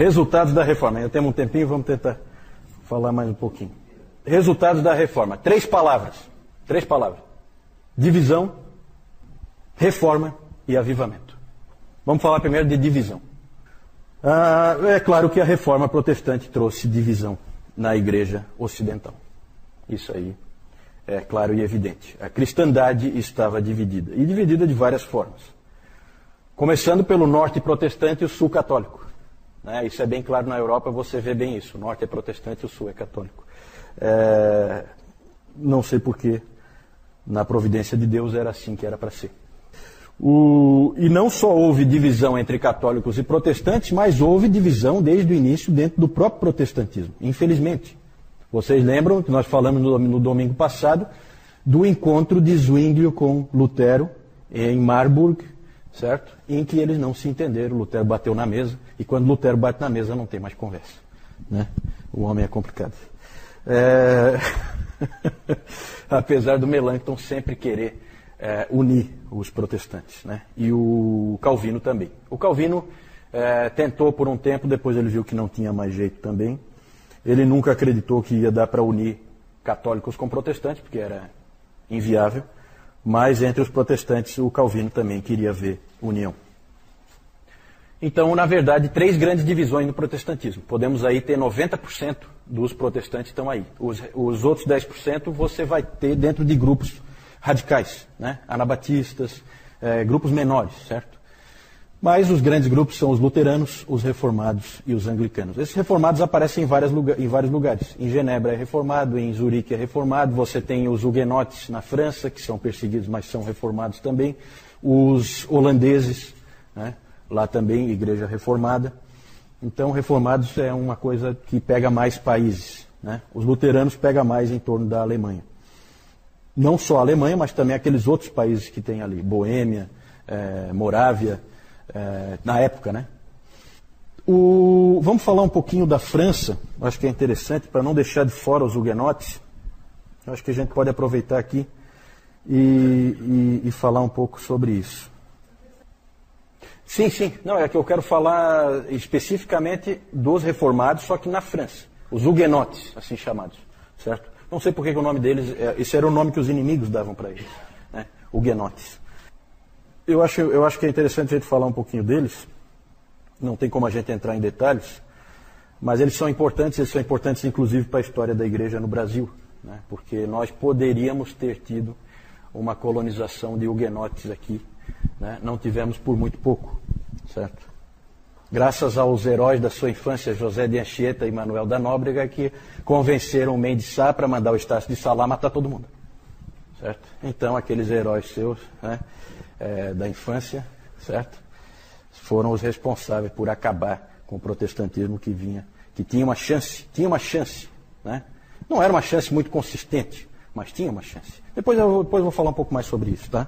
Resultados da reforma. Ainda temos um tempinho, vamos tentar falar mais um pouquinho. Resultados da reforma. 3 palavras. 3 palavras. Divisão, reforma e avivamento. Vamos falar primeiro de divisão. É claro que a reforma protestante trouxe divisão na igreja ocidental. Isso aí é claro e evidente. A cristandade estava dividida. E dividida de várias formas. Começando pelo norte protestante e o sul católico. Isso é bem claro na Europa, você vê bem isso. O norte é protestante e o sul é católico. Não sei porquê, na providência de Deus era assim que era para ser. E não só houve divisão entre católicos e protestantes, mas houve divisão desde o início dentro do próprio protestantismo, infelizmente. Vocês lembram que nós falamos no domingo passado do encontro de Zwinglio com Lutero em Marburg, certo? Em que eles não se entenderam, Lutero bateu na mesa, e quando Lutero bate na mesa não tem mais conversa. Né? O homem é complicado. Apesar do Melanchthon sempre querer unir os protestantes, né? E o Calvino também. O Calvino tentou por um tempo, depois ele viu que não tinha mais jeito também. Ele nunca acreditou que ia dar para unir católicos com protestantes, porque era inviável. Mas entre os protestantes, o Calvino também queria ver união. Então, na verdade, 3 grandes divisões no protestantismo. Podemos aí ter 90% dos protestantes estão aí. Os outros 10% você vai ter dentro de grupos radicais, né? Anabatistas, grupos menores, certo? Mas os grandes grupos são os luteranos, os reformados e os anglicanos. Esses reformados aparecem em vários lugares. Em Genebra é reformado, em Zurique é reformado, você tem os huguenotes na França, que são perseguidos, mas são reformados também. Os holandeses, né? Lá também, igreja reformada. Então, reformados é uma coisa que pega mais países, né? Os luteranos pegam mais em torno da Alemanha. Não só a Alemanha, mas também aqueles outros países que tem ali, Boêmia, Morávia, na época, né? Vamos falar um pouquinho da França, acho que é interessante, para não deixar de fora os huguenotes. Acho que a gente pode aproveitar aqui e falar um pouco sobre isso. Sim. Não, é que eu quero falar especificamente dos reformados, só que na França. Os huguenotes, assim chamados, certo? Não sei por que o nome deles, esse era o nome que os inimigos davam para eles, né? Huguenotes. Eu acho que é interessante a gente falar um pouquinho deles. Não tem como a gente entrar em detalhes, mas eles são importantes inclusive para a história da igreja no Brasil, né? Porque nós poderíamos ter tido uma colonização de huguenotes aqui, né? Não tivemos por muito pouco, certo? Graças aos heróis da sua infância, José de Anchieta e Manuel da Nóbrega, que convenceram o Mendes Sá para mandar o Estácio de Sá lá matar todo mundo, certo? Então, aqueles heróis seus, né? Da infância, certo? Foram os responsáveis por acabar com o protestantismo que tinha uma chance, né? Não era uma chance muito consistente, mas tinha uma chance. Depois eu vou falar um pouco mais sobre isso, tá?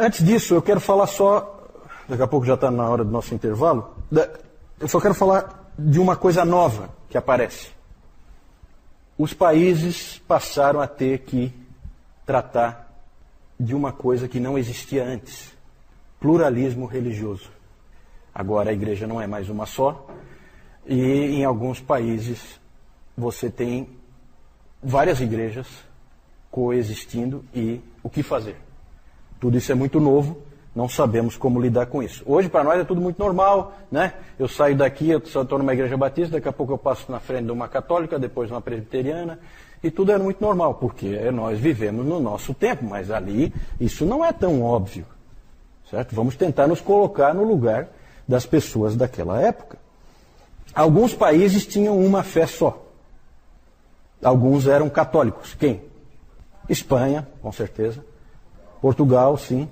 Antes disso, eu quero falar só, daqui a pouco já está na hora do nosso intervalo, eu só quero falar de uma coisa nova que aparece. Os países passaram a ter que tratar de uma coisa que não existia antes: pluralismo religioso. Agora a igreja não é mais uma só, e em alguns países você tem várias igrejas coexistindo, e o que fazer? Tudo isso é muito novo, não sabemos como lidar com isso. Hoje para nós é tudo muito normal, né? Eu saio daqui, eu estou numa igreja batista, daqui a pouco eu passo na frente de uma católica, depois uma presbiteriana, e tudo é muito normal, porque nós vivemos no nosso tempo, mas ali isso não é tão óbvio, certo? Vamos tentar nos colocar no lugar das pessoas daquela época. Alguns países tinham uma fé só. Alguns eram católicos. Quem? Espanha, com certeza. Portugal, sim.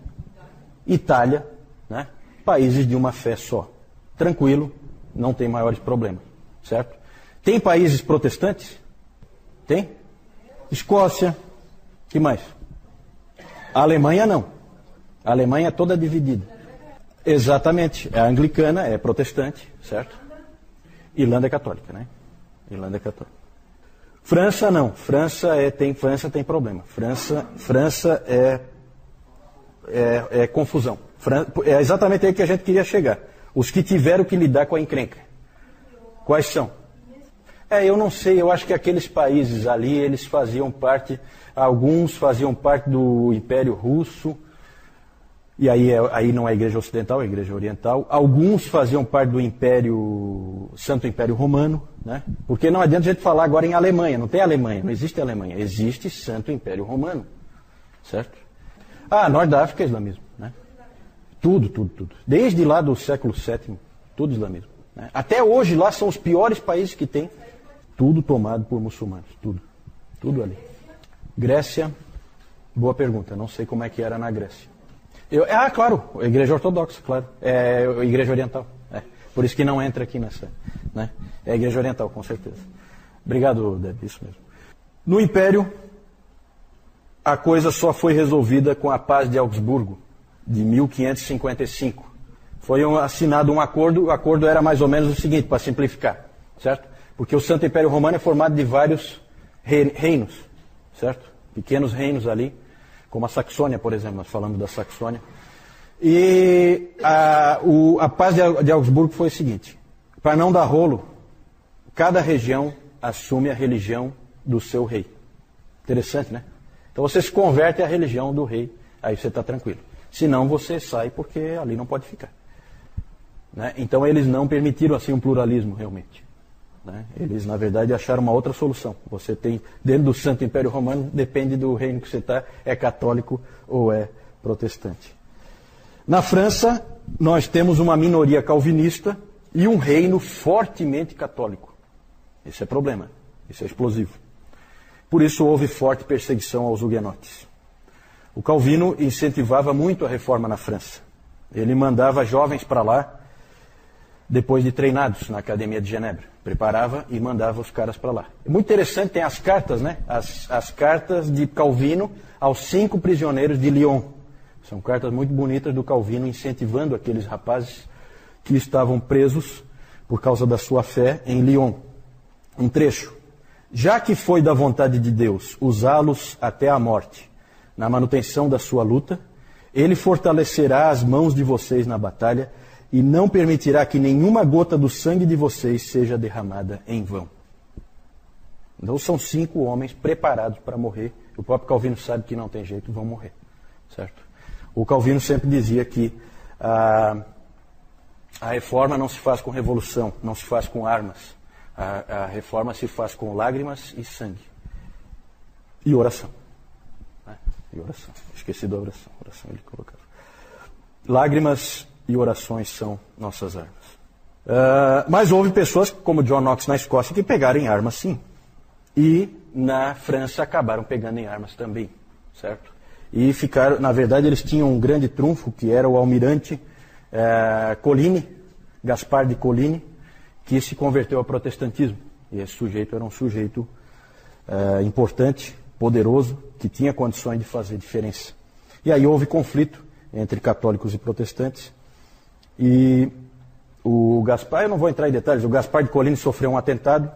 Itália, né? Países de uma fé só. Tranquilo, não tem maiores problemas, certo? Tem países protestantes? Tem? Escócia, que mais? A Alemanha não. A Alemanha é toda dividida. Exatamente. A anglicana é protestante, certo? Irlanda é católica, né? Irlanda é católica. França não. França tem problema. França é confusão. É exatamente aí que a gente queria chegar. Os que tiveram que lidar com a encrenca, Quais são? Eu não sei, eu acho que aqueles países ali, eles faziam parte, alguns faziam parte do Império Russo, e aí não é a Igreja Ocidental, é a Igreja Oriental. Alguns faziam parte do Santo Império Romano, né? Porque não adianta a gente falar agora em Alemanha, não tem Alemanha, não existe Alemanha, existe Santo Império Romano, certo? Norte da África é islamismo, né? Tudo. Desde lá do século VII, tudo islamismo. Né? Até hoje lá são os piores países que tem, tudo tomado por muçulmanos, tudo ali. Grécia, boa pergunta, não sei como é que era na Grécia. Claro, a Igreja Ortodoxa, claro, é a Igreja Oriental, por isso que não entra aqui nessa, né? É a Igreja Oriental, com certeza. Obrigado, Deb, isso mesmo. No Império, a coisa só foi resolvida com a Paz de Augsburgo, de 1555. Foi assinado um acordo, o acordo era mais ou menos o seguinte, para simplificar, certo? Porque o Santo Império Romano é formado de vários reinos, certo? Pequenos reinos ali, como a Saxônia, por exemplo, nós falamos da Saxônia. E a Paz de Augsburgo foi o seguinte, para não dar rolo, cada região assume a religião do seu rei. Interessante, né? Então você se converte à religião do rei, aí você está tranquilo. Senão você sai porque ali não pode ficar. Né? Então eles não permitiram assim um pluralismo realmente. Né? Eles, na verdade, acharam uma outra solução. Você tem, dentro do Santo Império Romano, depende do reino que você está, é católico ou é protestante. Na França, nós temos uma minoria calvinista e um reino fortemente católico. Esse é problema, isso é explosivo. Por isso houve forte perseguição aos huguenotes. O Calvino incentivava muito a reforma na França. Ele mandava jovens para lá, depois de treinados na Academia de Genebra. Preparava e mandava os caras para lá. É muito interessante, tem as cartas, né? As cartas de Calvino aos 5 prisioneiros de Lyon. São cartas muito bonitas do Calvino incentivando aqueles rapazes que estavam presos por causa da sua fé em Lyon. Um trecho. Já que foi da vontade de Deus usá-los até a morte, na manutenção da sua luta, ele fortalecerá as mãos de vocês na batalha e não permitirá que nenhuma gota do sangue de vocês seja derramada em vão. Então são 5 homens preparados para morrer. O próprio Calvino sabe que não tem jeito, vão morrer. Certo? O Calvino sempre dizia que a reforma não se faz com revolução, não se faz com armas. A reforma se faz com lágrimas e sangue. E oração. Né? E oração. Esqueci da oração. Oração ele colocava. Lágrimas e orações são nossas armas. Mas houve pessoas, como John Knox na Escócia, que pegaram em armas sim. E na França acabaram pegando em armas também. Certo? E ficaram, na verdade, eles tinham um grande trunfo, que era o almirante Coligny, Gaspar de Coligny, que se converteu ao protestantismo. E esse sujeito era um sujeito importante, poderoso, que tinha condições de fazer diferença. E aí houve conflito entre católicos e protestantes. E o Gaspar, eu não vou entrar em detalhes, o Gaspar de Coligny sofreu um atentado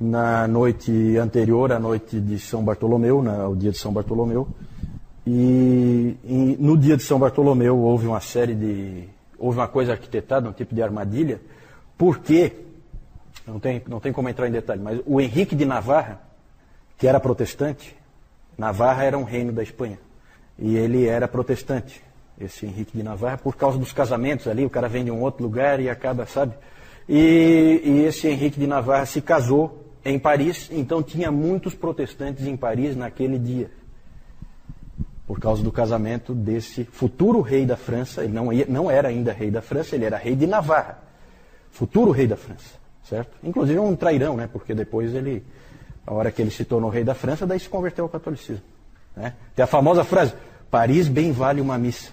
na noite anterior à noite de São Bartolomeu, ao dia de São Bartolomeu. E no dia de São Bartolomeu houve uma coisa arquitetada, um tipo de armadilha, porque, não tem como entrar em detalhe, mas o Henrique de Navarra, que era protestante, Navarra era um reino da Espanha, e ele era protestante, esse Henrique de Navarra, por causa dos casamentos ali, o cara vem de um outro lugar e acaba, sabe? E esse Henrique de Navarra se casou em Paris, então tinha muitos protestantes em Paris naquele dia, por causa do casamento desse futuro rei da França. Ele não era ainda rei da França, ele era rei de Navarra, futuro rei da França, certo? Inclusive um trairão, né? Porque depois a hora que ele se tornou rei da França, daí se converteu ao catolicismo. Né? Tem a famosa frase, Paris bem vale uma missa.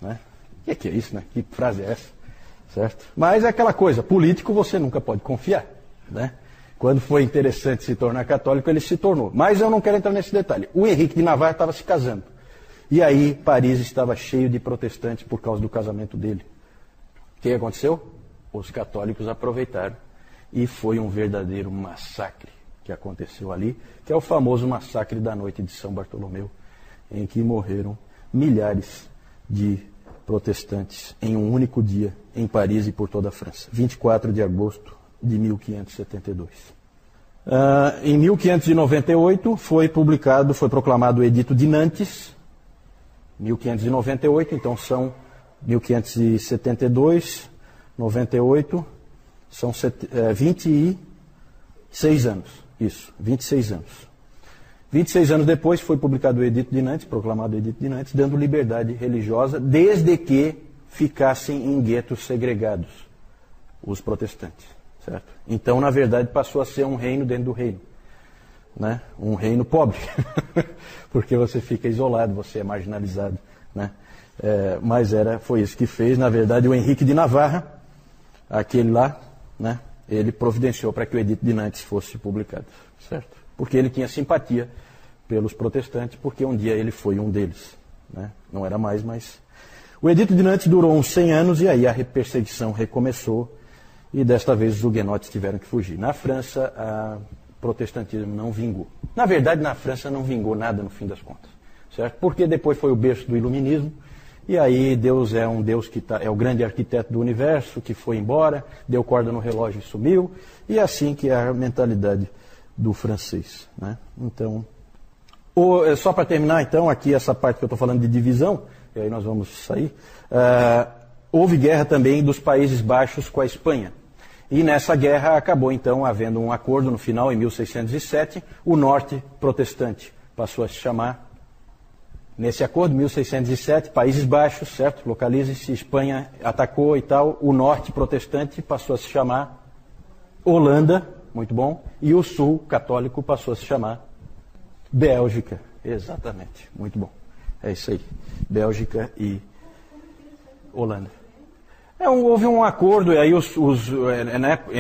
Né? O que é isso, né? Que frase é essa? Certo? Mas é aquela coisa, político você nunca pode confiar. Né? Quando foi interessante se tornar católico, ele se tornou. Mas eu não quero entrar nesse detalhe. O Henrique de Navarra estava se casando. E aí Paris estava cheio de protestantes por causa do casamento dele. O que aconteceu? Os católicos aproveitaram e foi um verdadeiro massacre que aconteceu ali, que é o famoso massacre da noite de São Bartolomeu, em que morreram milhares de protestantes em um único dia em Paris e por toda a França. 24 de agosto de 1572. Em 1598 foi proclamado o Edito de Nantes, 1598, então são 1572, 98, são 26 anos, isso, 26 anos. 26 anos depois foi publicado o Edito de Nantes, proclamado o Edito de Nantes, dando liberdade religiosa, desde que ficassem em guetos segregados, os protestantes, certo? Então, na verdade, passou a ser um reino dentro do reino, né? Um reino pobre, porque você fica isolado, você é marginalizado, né? Mas foi isso que fez, na verdade, o Henrique de Navarra, aquele lá, né? Ele providenciou para que o Edito de Nantes fosse publicado, certo? Porque ele tinha simpatia pelos protestantes, porque um dia ele foi um deles, né? Não era mais, mas... O Edito de Nantes durou uns 100 anos e aí a perseguição recomeçou e desta vez os huguenotes tiveram que fugir. Na França, o protestantismo não vingou. Na verdade, na França não vingou nada no fim das contas, certo? Porque depois foi o berço do iluminismo e aí Deus é um Deus que é o grande arquiteto do universo, que foi embora, deu corda no relógio e sumiu, e é assim que é a mentalidade do francês, né? Então, só para terminar, então, aqui essa parte que eu estou falando de divisão, e aí nós vamos sair, houve guerra também dos Países Baixos com a Espanha. E nessa guerra acabou, então, havendo um acordo no final, em 1607, o norte protestante passou a se chamar, nesse acordo, 1607, Países Baixos, certo? Localize-se, Espanha atacou e tal, o norte protestante passou a se chamar Holanda, muito bom, e o sul católico passou a se chamar Bélgica, exatamente, muito bom. É isso aí, Bélgica e Holanda. Houve um acordo, e aí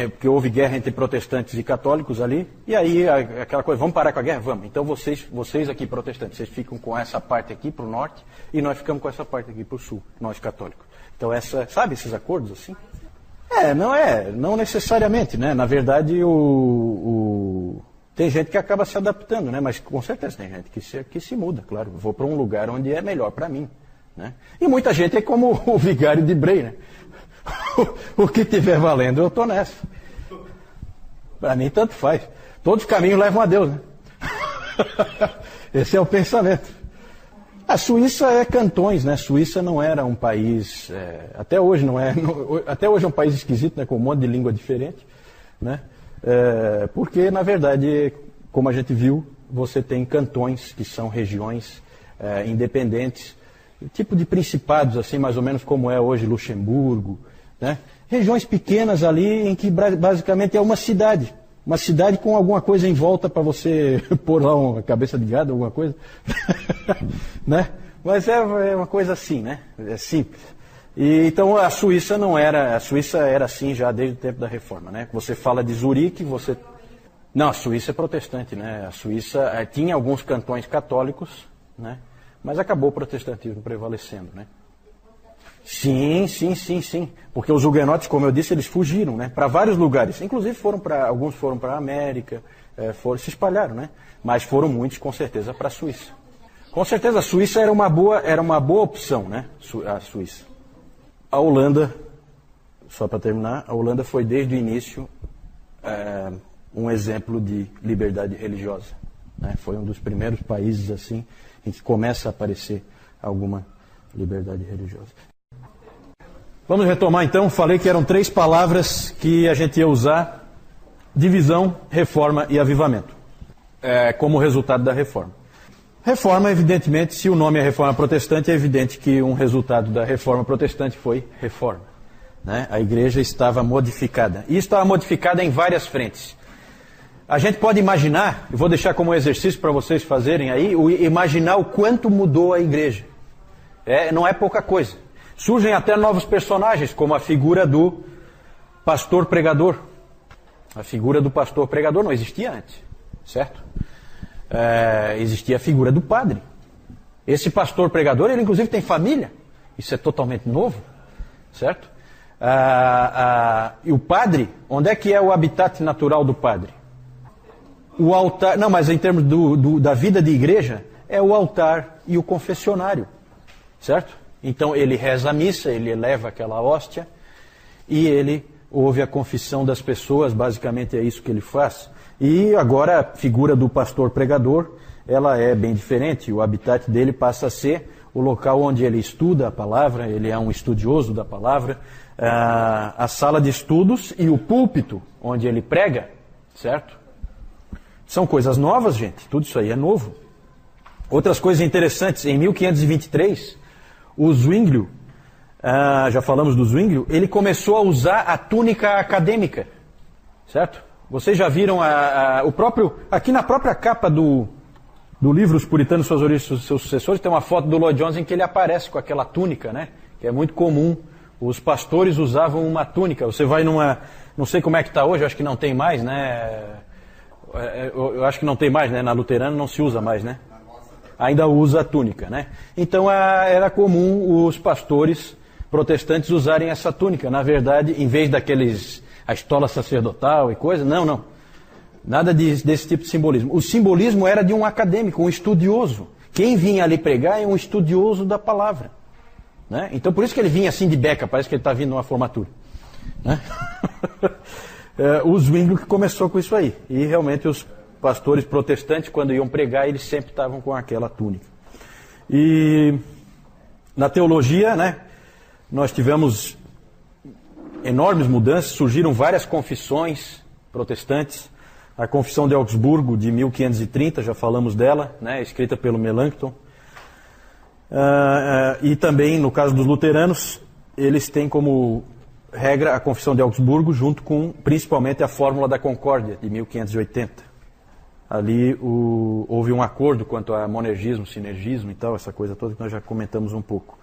porque houve guerra entre protestantes e católicos ali, e aí aquela coisa, vamos parar com a guerra? Vamos. Então vocês aqui protestantes, vocês ficam com essa parte aqui para o norte, e nós ficamos com essa parte aqui para o sul, nós católicos. Então sabe esses acordos assim? Não necessariamente, né? Na verdade, tem gente que acaba se adaptando, né? Mas com certeza tem gente que se muda, claro. Vou para um lugar onde é melhor para mim, né? E muita gente é como o vigário de Bray, né? O que estiver valendo, eu estou nessa. Para mim, tanto faz. Todos os caminhos levam a Deus, né? Esse é o pensamento. A Suíça é cantões, né? A Suíça não era um país... até hoje não é... Até hoje é um país esquisito, né? Com um monte de língua diferente, né? Porque, na verdade, como a gente viu, você tem cantões que são regiões independentes, tipo de principados, assim, mais ou menos como é hoje Luxemburgo, né? Regiões pequenas ali em que basicamente é uma cidade com alguma coisa em volta para você pôr lá uma cabeça de gado, alguma coisa, né? Mas é uma coisa assim, né? É simples. E, então a Suíça era assim já desde o tempo da Reforma, né? Você fala de Zurique, não, a Suíça é protestante, né? A Suíça tinha alguns cantões católicos, né? Mas acabou o protestantismo prevalecendo, né? Sim. Porque os huguenotes, como eu disse, eles fugiram, né? Para vários lugares. Inclusive alguns foram para a América, se espalharam, né? Mas foram muitos, com certeza, para a Suíça. Com certeza a Suíça era uma boa opção, né? A Suíça. A Holanda, só para terminar, a Holanda foi desde o início um exemplo de liberdade religiosa, né? Foi um dos primeiros países assim em que começa a aparecer alguma liberdade religiosa. Vamos retomar então, falei que eram 3 palavras que a gente ia usar: divisão, reforma e avivamento, como resultado da reforma. Reforma, evidentemente, se o nome é reforma protestante, é evidente que um resultado da reforma protestante foi reforma, né? A igreja estava modificada, e estava modificada em várias frentes. A gente pode imaginar, eu vou deixar como exercício para vocês fazerem aí, imaginar o quanto mudou a igreja. Não é pouca coisa. Surgem até novos personagens, como a figura do pastor pregador. A figura do pastor pregador não existia antes, certo? Existia a figura do padre. Esse pastor pregador, ele inclusive tem família. Isso é totalmente novo, certo? E o padre, onde é que é o habitat natural do padre? O altar, não, mas em termos da vida de igreja, é o altar e o confessionário, certo? Então ele reza a missa, ele eleva aquela hóstia e ele houve a confissão das pessoas, basicamente é isso que ele faz. E agora a figura do pastor pregador, ela é bem diferente. O habitat dele passa a ser o local onde ele estuda a palavra, ele é um estudioso da palavra, a sala de estudos e o púlpito onde ele prega, certo? São coisas novas, gente, tudo isso aí é novo. Outras coisas interessantes, em 1523, o Zwinglio, já falamos do Zwinglio, ele começou a usar a túnica acadêmica, certo? Vocês já viram o próprio, aqui na própria capa do livro Os Puritanos, Suas Origens e Seus Sucessores, tem uma foto do Lloyd Jones em que ele aparece com aquela túnica, né? Que é muito comum. Os pastores usavam uma túnica. Você vai numa, não sei como é que está hoje, acho que não tem mais, né? Eu acho que não tem mais, né? Na luterana não se usa mais, né? Ainda usa a túnica, né? Então era comum os pastores protestantes usarem essa túnica. Na verdade, em vez a estola sacerdotal e coisa, não. Nada desse tipo de simbolismo. O simbolismo era de um acadêmico, um estudioso. Quem vinha ali pregar é um estudioso da palavra. Né? Então por isso que ele vinha assim de beca, parece que ele está vindo numa formatura. Né? O Zwinglio que começou com isso aí. E realmente os pastores protestantes, quando iam pregar, eles sempre estavam com aquela túnica. E na teologia, né, nós tivemos enormes mudanças, surgiram várias confissões protestantes. A Confissão de Augsburgo, de 1530, já falamos dela, né, escrita pelo Melanchthon. E também, no caso dos luteranos, eles têm como regra a Confissão de Augsburgo, junto com, principalmente, a Fórmula da Concórdia, de 1580. Ali houve um acordo quanto a monergismo, sinergismo e tal, essa coisa toda que nós já comentamos um pouco.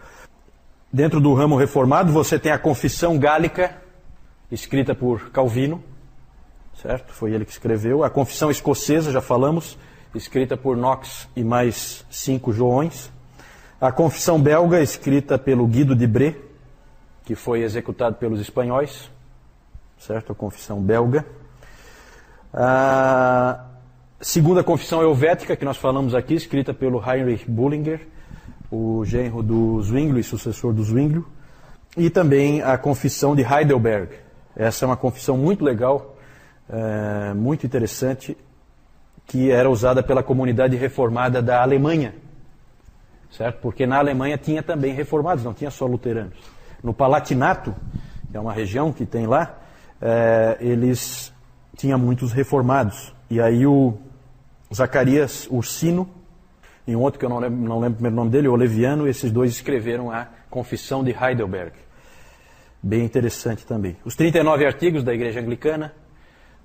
Dentro do ramo reformado, você tem a Confissão Gálica, escrita por Calvino, certo? Foi ele que escreveu. A Confissão Escocesa, já falamos, escrita por Knox e mais 5 Joões. A Confissão Belga, escrita pelo Guido de Bré, que foi executado pelos espanhóis, certo? A Confissão Belga. A Segunda Confissão Helvética, que nós falamos aqui, escrita pelo Heinrich Bullinger, o genro do Zwinglio e sucessor do Zwinglio. E também a Confissão de Heidelberg. Essa é uma confissão muito legal, muito interessante, que era usada pela comunidade reformada da Alemanha, certo? Porque na Alemanha tinha também reformados, não tinha só luteranos. No Palatinato, que é uma região que tem lá, eles tinham muitos reformados. E aí o Zacarias Ursino, e um outro que eu não lembro o primeiro nome dele, o Oleviano, esses dois escreveram a Confissão de Heidelberg. Bem interessante também. Os 39 artigos da Igreja Anglicana,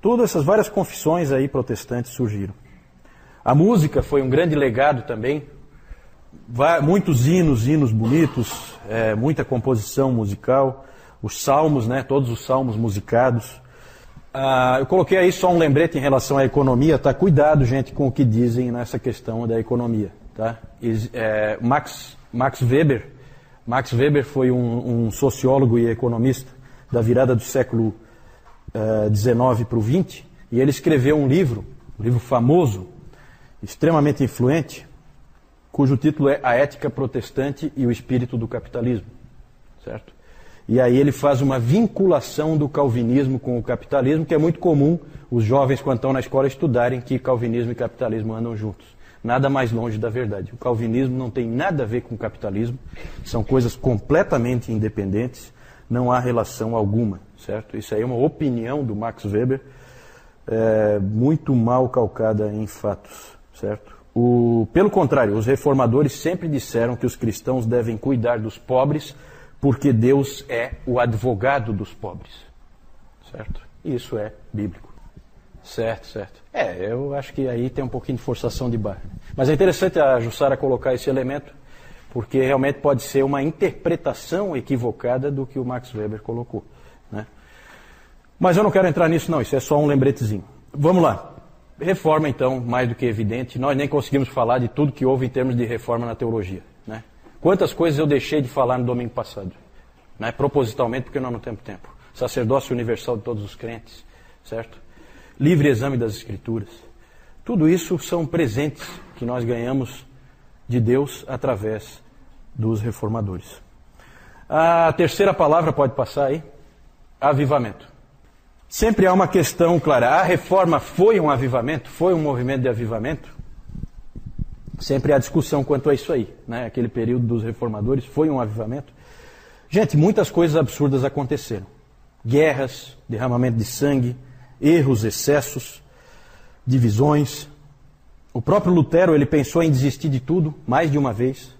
todas essas várias confissões aí protestantes surgiram. A música foi um grande legado também. Muitos hinos bonitos, muita composição musical. Os salmos, né, todos os salmos musicados. Eu coloquei aí só um lembrete em relação à economia, tá? Cuidado, gente, com o que dizem nessa questão da economia, tá? Max Weber foi um sociólogo e economista da virada do século XIX para o XX, e ele escreveu um livro famoso, extremamente influente, cujo título é A Ética Protestante e o Espírito do Capitalismo, certo? E aí ele faz uma vinculação do calvinismo com o capitalismo, que é muito comum os jovens, quando estão na escola, estudarem que calvinismo e capitalismo andam juntos. Nada mais longe da verdade. O calvinismo não tem nada a ver com o capitalismo, são coisas completamente independentes, não há relação alguma, certo? Isso aí é uma opinião do Max Weber, muito mal calcada em fatos, certo? Pelo contrário, os reformadores sempre disseram que os cristãos devem cuidar dos pobres, porque Deus é o advogado dos pobres, certo? Isso é bíblico. Certo. Eu acho que aí tem um pouquinho de forçação de barra. Mas é interessante a Jussara colocar esse elemento, porque realmente pode ser uma interpretação equivocada do que o Max Weber colocou, né? Mas eu não quero entrar nisso não, isso é só um lembretezinho. Vamos lá. Reforma, então, mais do que evidente. Nós nem conseguimos falar de tudo que houve em termos de reforma na teologia, né? Quantas coisas eu deixei de falar no domingo passado, né? Propositalmente, porque nós não temos tempo. Sacerdócio universal de todos os crentes, certo? Livre exame das Escrituras. Tudo isso são presentes que nós ganhamos de Deus através dos reformadores. A terceira palavra pode passar aí? Avivamento. Sempre há uma questão clara. A reforma foi um avivamento? Foi um movimento de avivamento? Sempre há discussão quanto a isso aí, né? Aquele período dos reformadores foi um avivamento. Gente, muitas coisas absurdas aconteceram. Guerras, derramamento de sangue, erros, excessos, divisões. O próprio Lutero, ele pensou em desistir de tudo, mais de uma vez,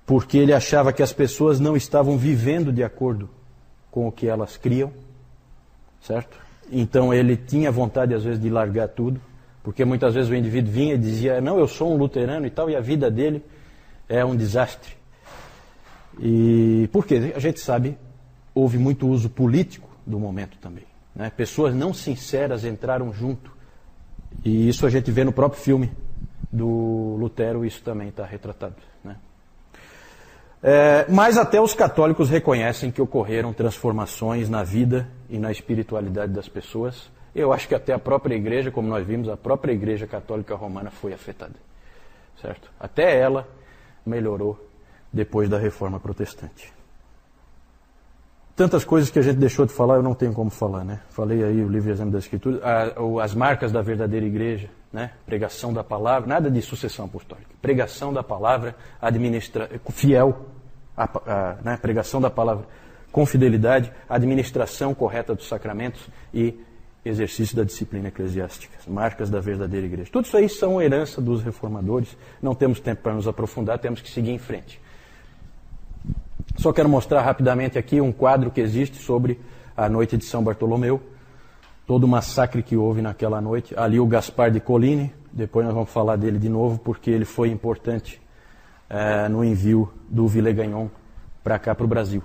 porque ele achava que as pessoas não estavam vivendo de acordo com o que elas criam, certo? Então ele tinha vontade, às vezes, de largar tudo, porque muitas vezes o indivíduo vinha e dizia, não, eu sou um luterano e tal, e a vida dele é um desastre. E porque a gente sabe, houve muito uso político do momento também, né? Pessoas não sinceras entraram junto, e isso a gente vê no próprio filme do Lutero, isso também está retratado, né? Mas até os católicos reconhecem que ocorreram transformações na vida e na espiritualidade das pessoas. Eu acho que até a própria igreja, como nós vimos, a própria igreja católica romana foi afetada, certo? Até ela melhorou depois da reforma protestante. Tantas coisas que a gente deixou de falar, eu não tenho como falar, né? Falei aí o livre exemplo da Escritura, as marcas da verdadeira igreja, né? Pregação da palavra, nada de sucessão apostólica. Pregação da palavra, fiel, né? Pregação da palavra com fidelidade, administração correta dos sacramentos e exercício da disciplina eclesiástica. Marcas da verdadeira igreja. Tudo isso aí são herança dos reformadores. Não temos tempo para nos aprofundar, temos que seguir em frente. Só quero mostrar rapidamente aqui um quadro que existe sobre a noite de São Bartolomeu. Todo o massacre que houve naquela noite. Ali o Gaspar de Coligny, depois nós vamos falar dele de novo, porque ele foi importante no envio do Villegagnon para cá, para o Brasil.